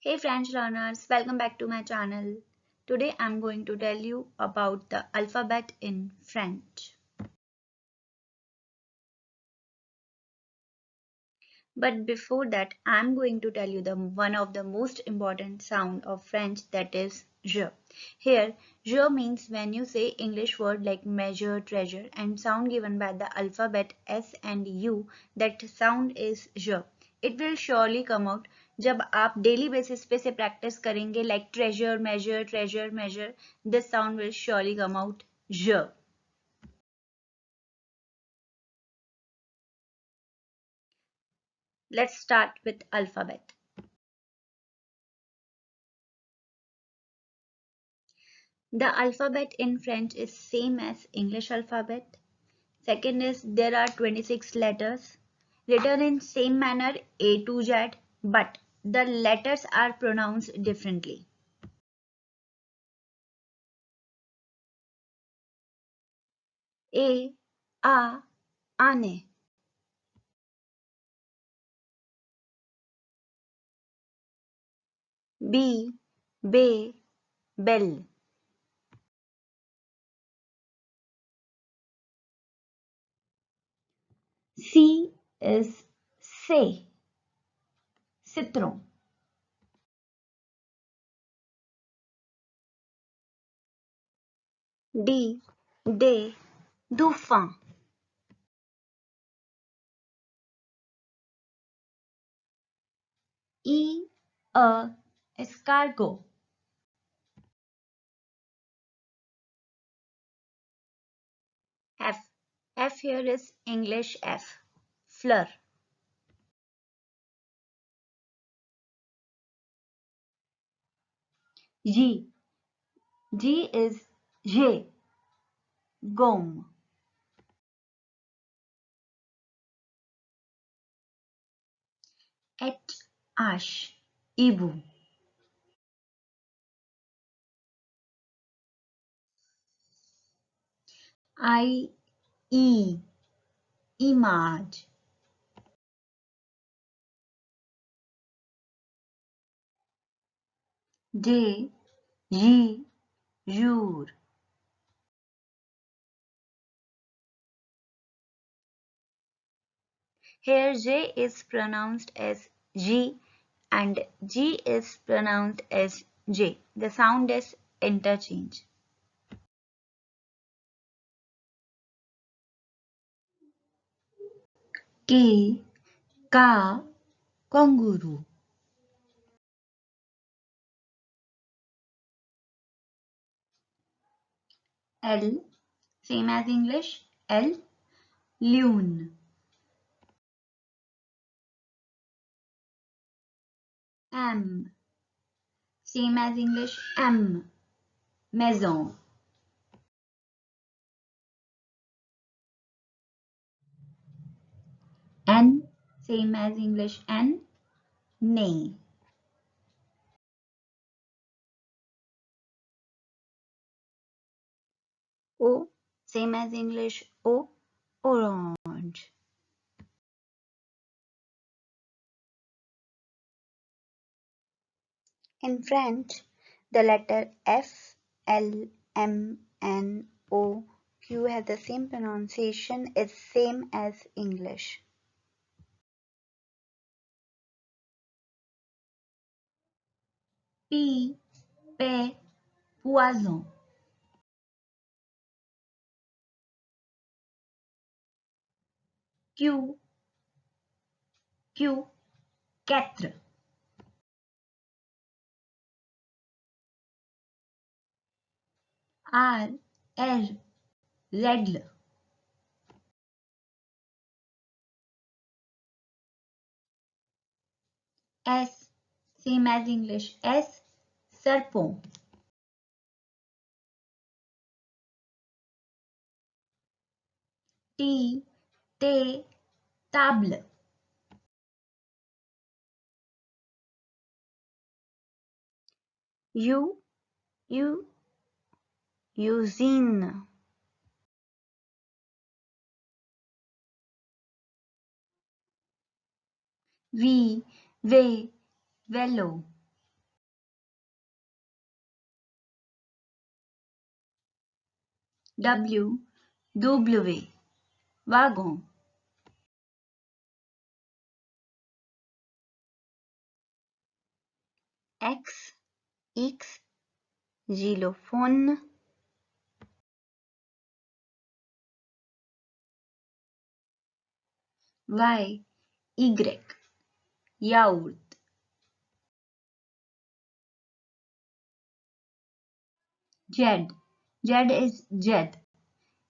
Hey French learners, welcome back to my channel. Today I'm going to tell you about the alphabet in French. But before that, I'm going to tell you the one of the most important sound of French, that is je. Here, je means when you say English word like measure, treasure, and sound given by the alphabet S and U, that sound is je. It will surely come out जब आप daily basis पे से practice करेंगे like treasure, measure, treasure, measure, this sound will surely come out je. Let's start with alphabet. The alphabet in French is same as English alphabet. Second is there are 26 letters written in same manner A to Z, but the letters are pronounced differently. A, A, ane. B, be, bell. C is say, citron. D, de, dauphin. E, escargot. F, F here is English F, fleur. G, G is J, gomme. H, ash, ibu. I, e, image. J, J, jour. Here J is pronounced as G and G is pronounced as J. The sound is interchange. K, ka, kangaroo. L, same as English, L, loon. M, same as English, M, maison. N, same as English, N, nay. O, same as English, O, orange. In French, the letter F, L, M, N, O, Q has the same pronunciation, is same as English. P, P, poison. Q, Q, quatre. R, R, règle. S, same as English, S, serpent. T, T, table. U, U, usine. V, V, vélo. W, W, wagon. X, X, xylophone. Y, Y, yaourt. Z, Z is Jed.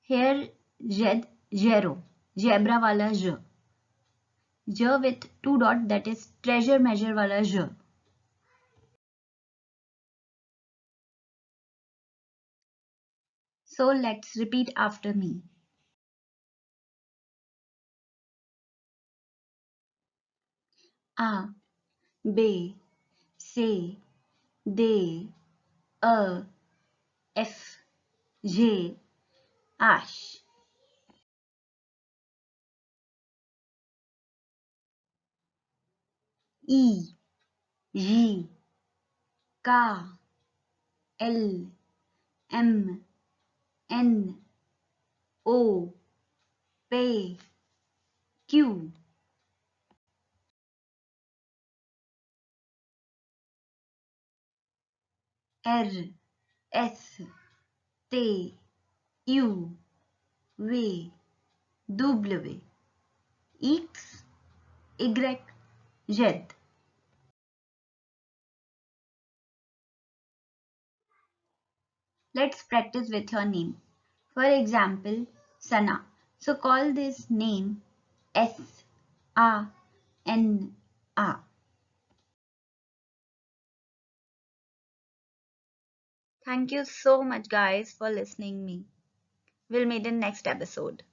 Here Z, zero. Zebra wala Z. Z with two dot, that is treasure measure wala Z. So let's repeat after me. A, B, C, D, E, F, G, H, I, J, K, L, M, N, O, P, Q, R, S, T, U, V, W, X, Y, Z. Let's practice with your name. For example, Sana. So call this name S A N A. Thank you so much guys for listening me. We'll meet in next episode.